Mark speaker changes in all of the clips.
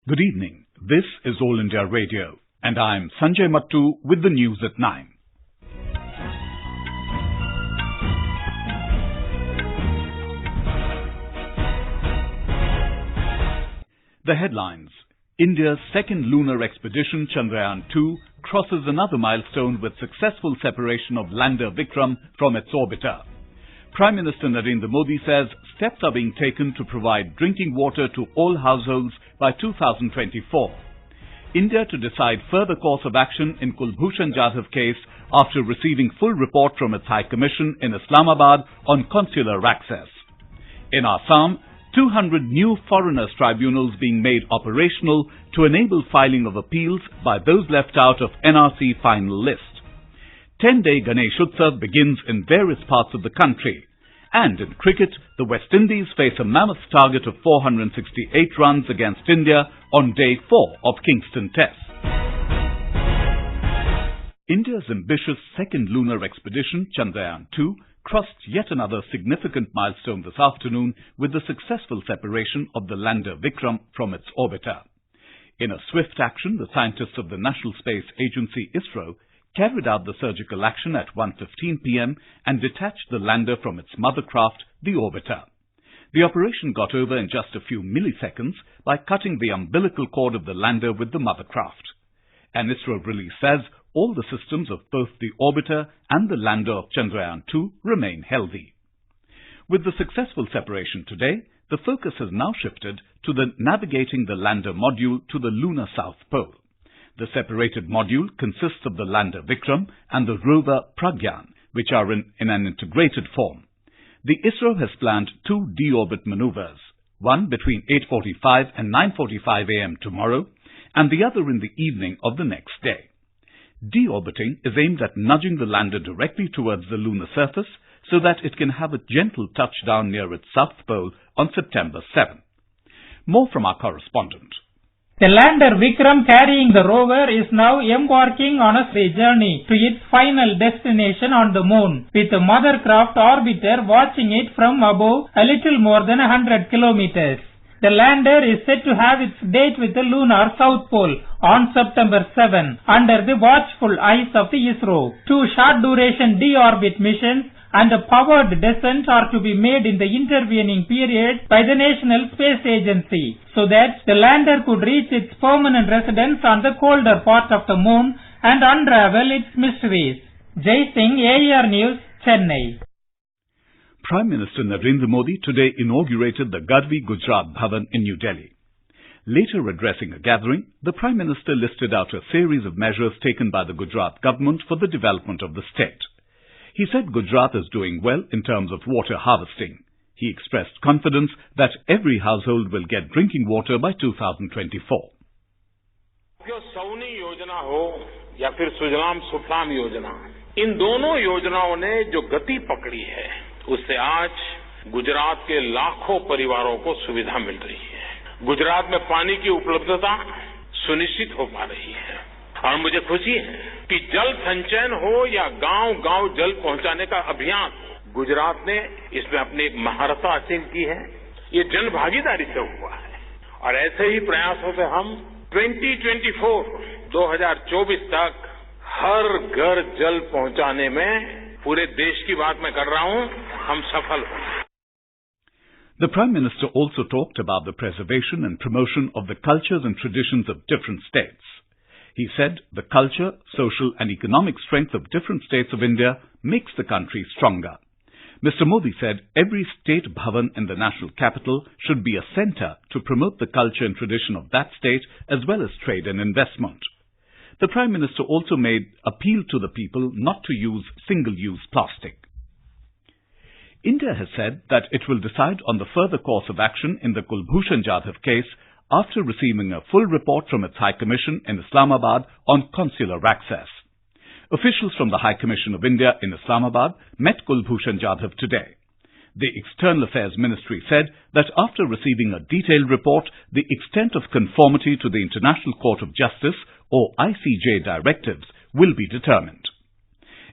Speaker 1: Good evening. This is All India Radio, and I'm Sanjay Mattu with the news at 9. The headlines. India's second lunar expedition, Chandrayaan-2, crosses another milestone with successful separation of Lander Vikram from its orbiter. Prime Minister Narendra Modi says steps are being taken to provide drinking water to all households by 2024. India to decide further course of action in Kulbhushan Jadhav case after receiving full report from its High Commission in Islamabad on consular access. In Assam, 200 new foreigners tribunals being made operational to enable filing of appeals by those left out of NRC final list. 10-day Ganesh Utsav begins in various parts of the country. And in cricket, the West Indies face a mammoth target of 468 runs against India on day 4 of Kingston Test. India's ambitious second lunar expedition, Chandrayaan-2, crossed yet another significant milestone this afternoon with the successful separation of the Lander Vikram from its orbiter. In a swift action, the scientists of the National Space Agency ISRO carried out the surgical action at 1:15 p.m. and detached the lander from its mother craft, the orbiter. The operation got over in just a few milliseconds by cutting the umbilical cord of the lander with the mother craft. An ISRO release says all the systems of both the orbiter and the lander of Chandrayaan-2 remain healthy. With the successful separation today, the focus has now shifted to the navigating the lander module to the lunar south pole. The separated module consists of the Lander Vikram and the rover Pragyan, which are in an integrated form. The ISRO has planned 2 deorbit maneuvers, one between 8:45 and 9:45 a.m. tomorrow, and the other in the evening of the next day. Deorbiting is aimed at nudging the lander directly towards the lunar surface so that it can have a gentle touchdown near its south pole on September 7. More from our correspondent.
Speaker 2: The Lander Vikram carrying the rover is now embarking on a journey to its final destination on the moon, with the mother craft orbiter watching it from above a little more than 100 kilometers. The lander is set to have its date with the lunar south pole on September 7 under the watchful eyes of the ISRO. 2 short-duration deorbit missions and a powered descent are to be made in the intervening period by the National Space Agency, so that the lander could reach its permanent residence on the colder part of the moon and unravel its mysteries. Jai Singh, AER News, Chennai.
Speaker 1: Prime Minister Narendra Modi today inaugurated the Garvi Gujarat Bhavan in New Delhi. Later addressing a gathering, the Prime Minister listed out a series of measures taken by the Gujarat government for the development of the state. He said Gujarat is doing well in terms of water harvesting. He expressed confidence that every household will get drinking water by 2024.
Speaker 3: जो सौनी योजना हो या फिर सुजलाम सुफलाम योजना, इन दोनों योजनाओं ने जो गति पकड़ी है, उससे आज गुजरात के लाखों परिवारों को सुविधा मिल रही है। गुजरात में पानी की उपलब्धता सुनिश्चित हो पा रही है और मुझे खुशी है कि जल संचयन हो या गांव-गांव जल पहुंचाने का अभियान, गुजरात ने इसमें अपनी एक महारत हासिल की है। ये जन भागीदारी से हुआ है और ऐसे ही प्रयासों से हम 2024 तक हर घर जल पहुंचाने में, पूरे देश की बात मैं कर रहा हूं, हम सफल होंगे।
Speaker 1: The Prime Minister also talked about the preservation and promotion of the cultures and traditions of different states. He said the culture, social and economic strength of different states of India makes the country stronger. Mr. Modi said every state bhavan in the national capital should be a centre to promote the culture and tradition of that state as well as trade and investment. The Prime Minister also made appeal to the people not to use single-use plastic. India has said that it will decide on the further course of action in the Kulbhushan Jadhav case after receiving a full report from its High Commission in Islamabad on consular access. Officials from the High Commission of India in Islamabad met Kulbhushan Jadhav today. The External Affairs Ministry said that after receiving a detailed report, the extent of conformity to the International Court of Justice or ICJ directives will be determined.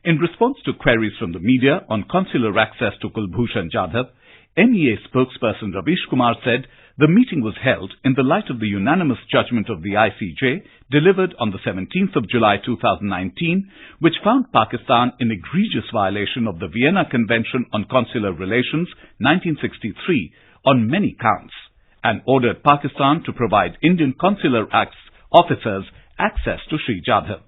Speaker 1: In response to queries from the media on consular access to Kulbhushan Jadhav, MEA spokesperson Ravish Kumar said The meeting was held in the light of the unanimous judgment of the ICJ delivered on the 17th of July 2019, which found Pakistan in egregious violation of the Vienna Convention on Consular Relations 1963 on many counts, and ordered Pakistan to provide Indian consular officers access to Sri Jadhav.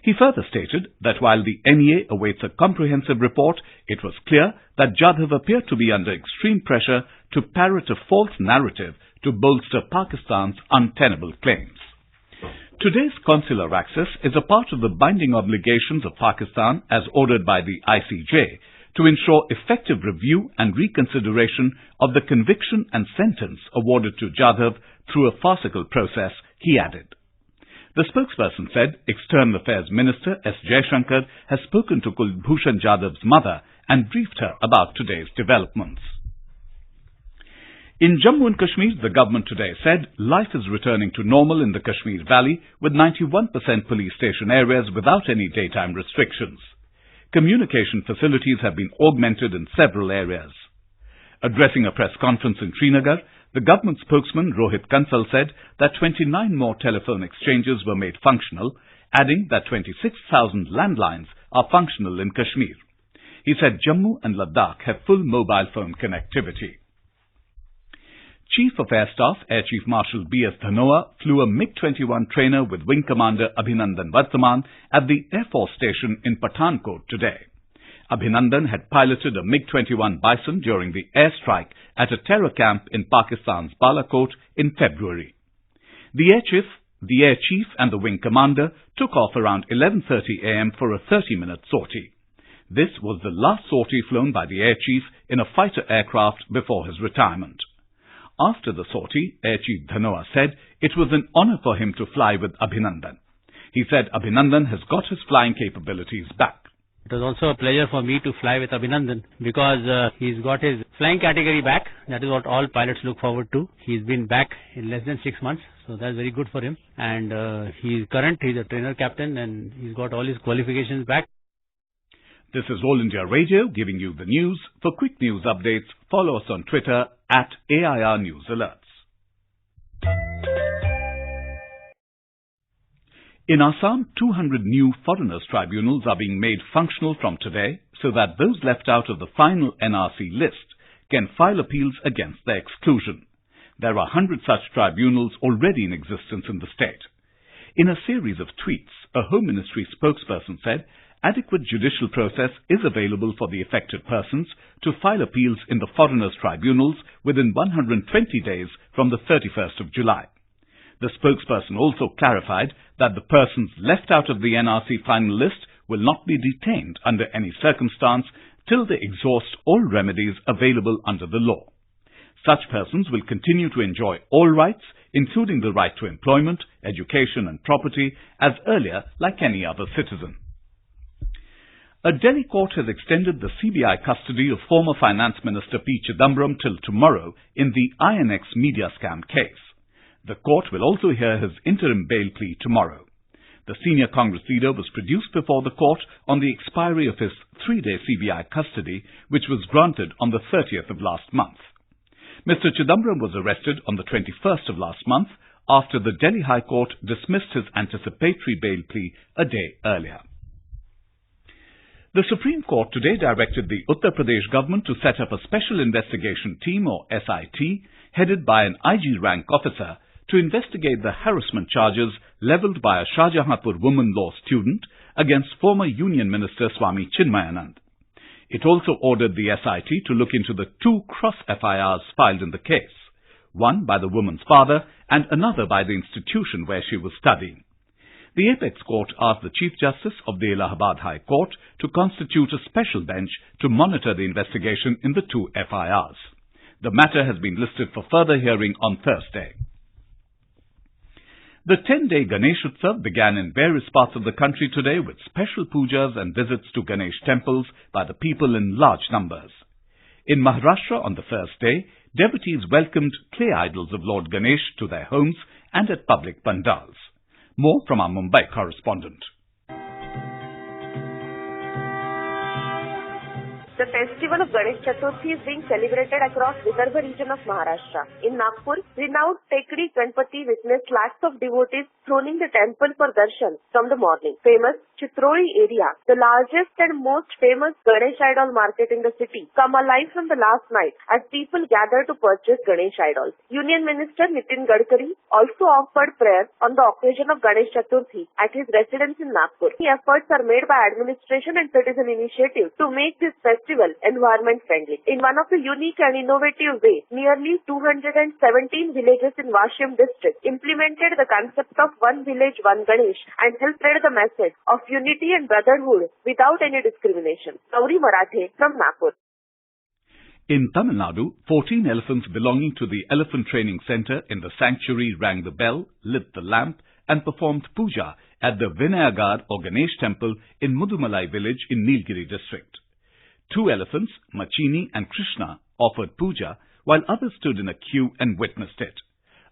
Speaker 1: He further stated that while the NEA awaits a comprehensive report, it was clear that Jadhav appeared to be under extreme pressure to parrot a false narrative to bolster Pakistan's untenable claims. Today's consular access is a part of the binding obligations of Pakistan as ordered by the ICJ to ensure effective review and reconsideration of the conviction and sentence awarded to Jadhav through a farcical process, he added. The spokesperson said External Affairs Minister S. Jaishankar has spoken to Kulbhushan Jadhav's mother and briefed her about today's developments. In Jammu and Kashmir, the government today said life is returning to normal in the Kashmir Valley with 91% police station areas without any daytime restrictions. Communication facilities have been augmented in several areas. Addressing a press conference in Srinagar, the government spokesman Rohit Kansal said that 29 more telephone exchanges were made functional, adding that 26,000 landlines are functional in Kashmir. He said Jammu and Ladakh have full mobile phone connectivity. Chief of Air Staff Air Chief Marshal B.S. Dhanoa flew a MiG-21 trainer with Wing Commander Abhinandan Vartaman at the Air Force Station in Pathankot today. Abhinandan had piloted a MiG-21 Bison during the airstrike at a terror camp in Pakistan's Balakot in February. The Air Chief and the Wing Commander took off around 11:30 a.m. for a 30-minute sortie. This was the last sortie flown by the Air Chief in a fighter aircraft before his retirement. After the sortie, Air Chief Dhanoa said it was an honor for him to fly with Abhinandan. He said Abhinandan has got his flying capabilities back.
Speaker 4: It was also a pleasure for me to fly with Abhinandan because he's got his flying category back. That is what all pilots look forward to. He's been back in less than 6 months, so that's very good for him. And he's a trainer captain, and he's got all his qualifications back.
Speaker 1: This is All India Radio giving you the news. For quick news updates, follow us on Twitter at AIR News Alerts. In Assam, 200 new foreigners tribunals are being made functional from today so that those left out of the final NRC list can file appeals against their exclusion. There are 100 such tribunals already in existence in the state. In a series of tweets, a Home Ministry spokesperson said adequate judicial process is available for the affected persons to file appeals in the foreigners tribunals within 120 days from the 31st of July. The spokesperson also clarified that the persons left out of the NRC final list will not be detained under any circumstance till they exhaust all remedies available under the law. Such persons will continue to enjoy all rights, including the right to employment, education and property, as earlier like any other citizen. A Delhi court has extended the CBI custody of former Finance Minister P. Chidambaram till tomorrow in the INX media scam case. The court will also hear his interim bail plea tomorrow. The senior Congress leader was produced before the court on the expiry of his 3-day CBI custody, which was granted on the 30th of last month. Mr. Chidambaram was arrested on the 21st of last month after the Delhi High Court dismissed his anticipatory bail plea a day earlier. The Supreme Court today directed the Uttar Pradesh government to set up a special investigation team, or SIT, headed by an IG rank officer to investigate the harassment charges levelled by a Shahjahanpur woman law student against former Union Minister Swami Chinmayanand. It also ordered the SIT to look into the 2 cross FIRs filed in the case, one by the woman's father and another by the institution where she was studying. The Apex Court asked the Chief Justice of the Allahabad High Court to constitute a special bench to monitor the investigation in the 2 FIRs. The matter has been listed for further hearing on Thursday. The 10-day Ganesh Utsav began in various parts of the country today with special pujas and visits to Ganesh temples by the people in large numbers. In Maharashtra on the first day, devotees welcomed clay idols of Lord Ganesh to their homes and at public pandals. More from our Mumbai correspondent.
Speaker 5: The festival of Ganesh Chaturthi is being celebrated across Vidarbha region of Maharashtra. In Nagpur, renowned Tekdi Ganpati witnessed lakhs of devotees thronging the temple for darshan from the morning. Famous Chitroli area, the largest and most famous Ganesh idol market in the city, come alive from the last night as people gather to purchase Ganesh idols. Union Minister Nitin Gadkari also offered prayer on the occasion of Ganesh Chaturthi at his residence in Nagpur. The efforts are made by administration and citizen initiative to make this festival environment friendly. In one of the unique and innovative ways, nearly 217 villages in Washim district implemented the concept of one village, one Ganesh and helped spread the message of unity and brotherhood without any discrimination. Gauri Marathe from Nagpur.
Speaker 1: In Tamil Nadu, 14 elephants belonging to the Elephant Training Center in the sanctuary rang the bell, lit the lamp and performed puja at the Vinayagad or Ganesh temple in Mudumalai village in Nilgiri district. 2 elephants, Machini and Krishna, offered puja while others stood in a queue and witnessed it.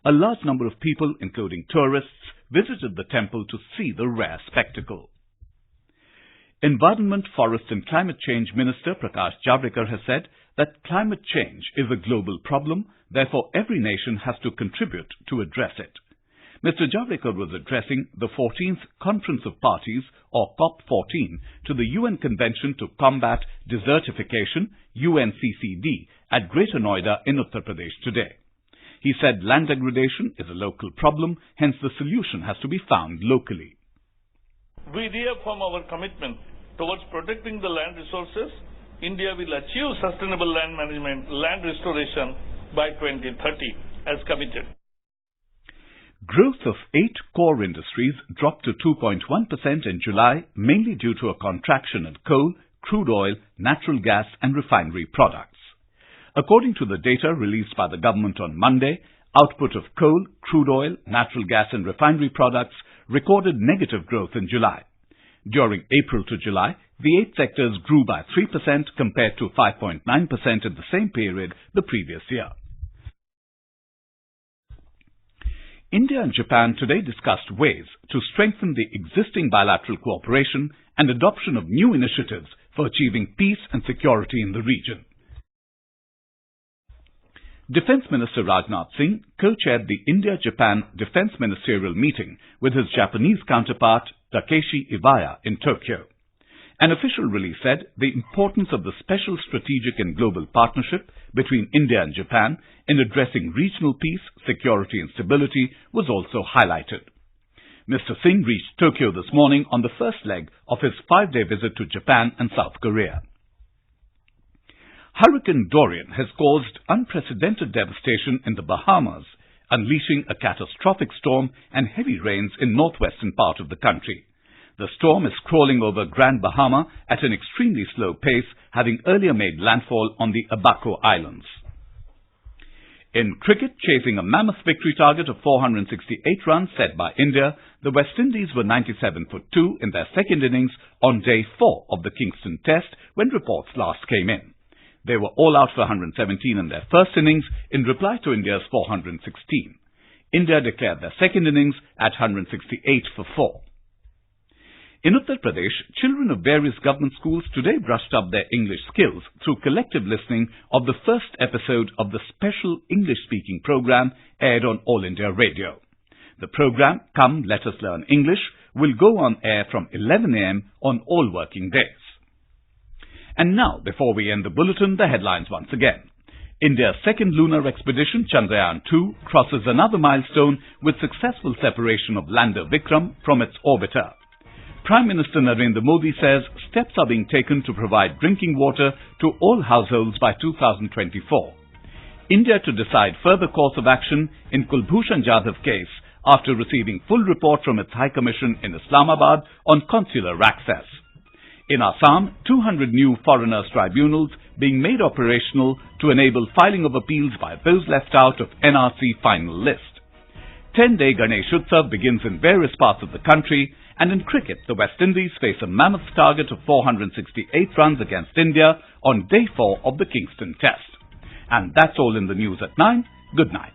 Speaker 1: A large number of people, including tourists, visited the temple to see the rare spectacle. Environment, Forest and Climate Change Minister Prakash Javadekar has said that climate change is a global problem, therefore every nation has to contribute to address it. Mr. Javadekar was addressing the 14th Conference of Parties, or COP14, to the UN Convention to Combat Desertification, UNCCD, at Greater Noida in Uttar Pradesh today. He said land degradation is a local problem, hence the solution has to be found locally.
Speaker 6: We reaffirm our commitment towards protecting the land resources. India will achieve sustainable land management, land restoration by 2030 as committed.
Speaker 1: Growth of 8 core industries dropped to 2.1% in July, mainly due to a contraction in coal, crude oil, natural gas and refinery products. According to the data released by the government on Monday, output of coal, crude oil, natural gas and refinery products recorded negative growth in July. During April to July, the 8 sectors grew by 3% compared to 5.9% in the same period the previous year. India and Japan today discussed ways to strengthen the existing bilateral cooperation and adoption of new initiatives for achieving peace and security in the region. Defence Minister Rajnath Singh co-chaired the India-Japan Defence Ministerial meeting with his Japanese counterpart Takeshi Iwaya in Tokyo. An official release said the importance of the special strategic and global partnership between India and Japan in addressing regional peace, security and stability was also highlighted. Mr. Singh reached Tokyo this morning on the first leg of his 5-day visit to Japan and South Korea. Hurricane Dorian has caused unprecedented devastation in the Bahamas, unleashing a catastrophic storm and heavy rains in northwestern part of the country. The storm is crawling over Grand Bahama at an extremely slow pace, having earlier made landfall on the Abaco Islands. In cricket, chasing a mammoth victory target of 468 runs set by India, the West Indies were 97 for 2 in their second innings on day 4 of the Kingston Test when reports last came in. They were all out for 117 in their first innings in reply to India's 416. India declared their second innings at 168 for 4. In Uttar Pradesh, children of various government schools today brushed up their English skills through collective listening of the first episode of the special English-speaking program aired on All India Radio. The program, Come Let Us Learn English, will go on air from 11 a.m. on all working days. And now, before we end the bulletin, the headlines once again. India's second lunar expedition, Chandrayaan-2, crosses another milestone with successful separation of Lander Vikram from its orbiter. Prime Minister Narendra Modi says steps are being taken to provide drinking water to all households by 2024. India to decide further course of action in Kulbhushan Jadhav case after receiving full report from its High Commission in Islamabad on consular access. In Assam, 200 new foreigners tribunals being made operational to enable filing of appeals by those left out of NRC final list. 10-day Ganesh Utsav begins in various parts of the country, and in cricket, the West Indies face a mammoth target of 468 runs against India on day 4 of the Kingston Test. And that's all in the news at 9. Good night.